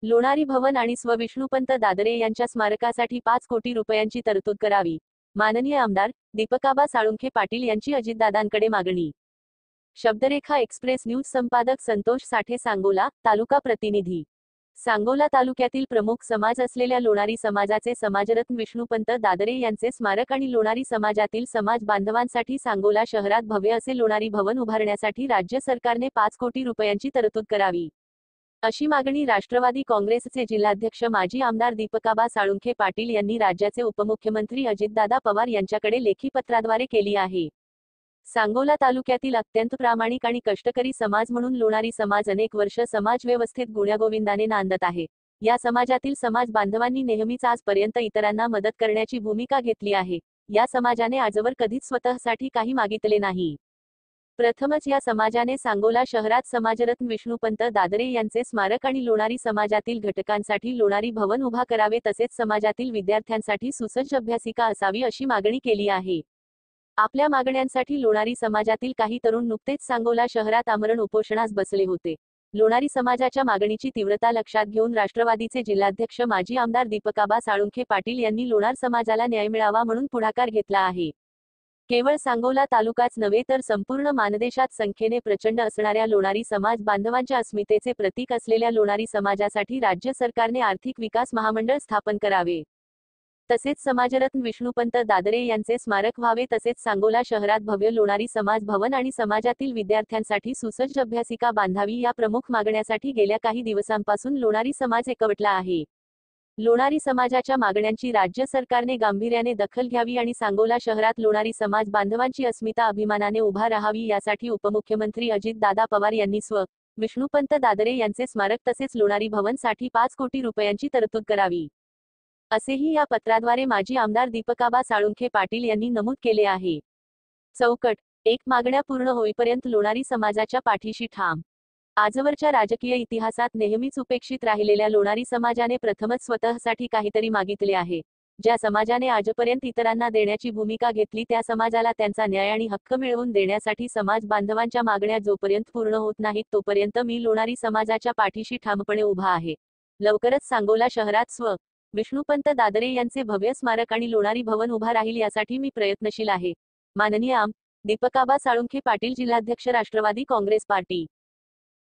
लोणारी भवन आणि स्व. विष्णुपंत दादरे यांच्या स्मारकासाठी 5 कोटी रुपयांची तरतूद करावी. माननीय आमदार दीपकाबा साळुंखे पाटील यांची अजितदादांकडे मागणी. शब्दरेखा एक्सप्रेस न्यूज संपादक संतोष साठे. सांगोला तालुका प्रतिनिधी. सांगोला तालुक्यातील प्रमुख समाज असलेल्या लोणारी समाजाचे समाजरत्न विष्णुपंत दादरे यांचे स्मारक आणि लोणारी समाजातील समाज बांधवांसाठी सांगोला शहरात भव्य असे लोणारी भवन उभारण्यासाठी राज्य सरकारने 5 कोटी रुपयांची तरतूद करावी, अशी मागणी राष्ट्रवादी काँग्रेसचे जिल्हाध्यक्ष माजी आमदार दीपकाबा साळुंखे पाटील यांनी राज्याचे उपमुख्यमंत्री अजितदादा पवार यांच्याकडे लेखी पत्राद्वारे केली आहे. सांगोला तालुक्यातील अत्यंत प्रामाणिक आणि कष्टकरी समाज म्हणून लोणारी समाज अनेक वर्ष समाज व्यवस्थेत गुण्यागोविंदाने नांदत आहे. या समाजातील समाज बांधवांनी नेहमीच आजपर्यंत इतरांना मदत करण्याची भूमिका घेतली आहे. या समाजाने आजवर कधीच स्वतःसाठी काही मागितले नाही. प्रथमच या समाजाने सांगोला शहरात समाजरत्न विष्णुपंत दादरे यांचे स्मारक आणि लोणारी समाजातील घटकांसाठी लोणारी भवन उभा करावे, तसेच समाजातील विद्यार्थ्यांसाठी सुसज्ज अभ्यासिका असावी अशी मागणी केली आहे. आपल्या मागण्यांसाठी लोणारी समाजातील काही तरुण नुकतेच सांगोला शहरात आमरण उपोषणास बसले होते. लोणारी समाजाच्या मागणीची तीव्रता लक्षात घेऊन राष्ट्रवादीचे जिल्हाध्यक्ष माजी आमदार दीपकाबा साळुंखे पाटील यांनी लोणार समाजाला न्याय मिळावा म्हणून पुढाकार घेतला आहे. केवळ सांगोला तालुकाच नव्हे तर संपूर्ण मानदेशात संख्येने प्रचंड असणाऱ्या लोणारी समाज बांधवांच्या अस्मितेचे प्रतीक असलेल्या लोणारी समाजासाठी राज्य सरकारने आर्थिक विकास महामंडळ स्थापन करावे. तसेच समाजरत्न विष्णुपंत दादरे यांचे स्मारक व्हावे. तसेच सांगोला शहरात भव्य लोणारी समाज भवन आणि समाजातील विद्यार्थ्यांसाठी सुसज्ज अभ्यासिका बांधावी या प्रमुख मागण्यासाठी गेल्या काही दिवसांपासून लोणारी समाज एकवटला आहे. लोणारी समाजाच्या मागण्यांची राज्य सरकारने गांभीर्याने दखल घ्यावी आणि सांगोला शहरात लोणारी समाज बांधवांची अस्मिता अभिमानाने उभा राहावी, यासाठी उपमुख्यमंत्री अजितदादा पवार यांनी स्व. विष्णुपंत दादरे यांचे स्मारक तसेच लोणारी भवनसाठी 5 कोटी रुपयांची तरतूद करावी, असेही या पत्राद्वारे माजी आमदार दीपकाबा साळुंखे पाटील यांनी नमूद केले आहे. चौकट. 1. मागण्या पूर्ण होईपर्यंत लोणारी समाजाच्या पाठीशी ठाम. आजवरच्या राजकीय इतिहासात नेहमीच उपेक्षित राहिलेल्या लोणारी समाजाने प्रथमच स्वतःसाठी काहीतरी मागितले आहे. ज्या समाजाने आजपर्यंत इतरांना देण्याची भूमिका घेतली त्या समाजाला त्यांचा न्याय आणि हक्क मिळवून देण्यासाठी समाज बांधवांच्या मागण्या जोपर्यंत पूर्ण होत नाहीत तोपर्यंत मी लोणारी समाजाच्या पाठीशी ठामपणे उभा आहे. लवकरच सांगोला शहरात स्व. विष्णुपंत दादरे यांचे भव्य स्मारक आणि लोणारी भवन उभा राहील यासाठी मी प्रयत्नशील आहे. माननीय दीपकाबा साळुंखे पाटील, जिल्हाध्यक्ष, राष्ट्रवादी काँग्रेस पार्टी.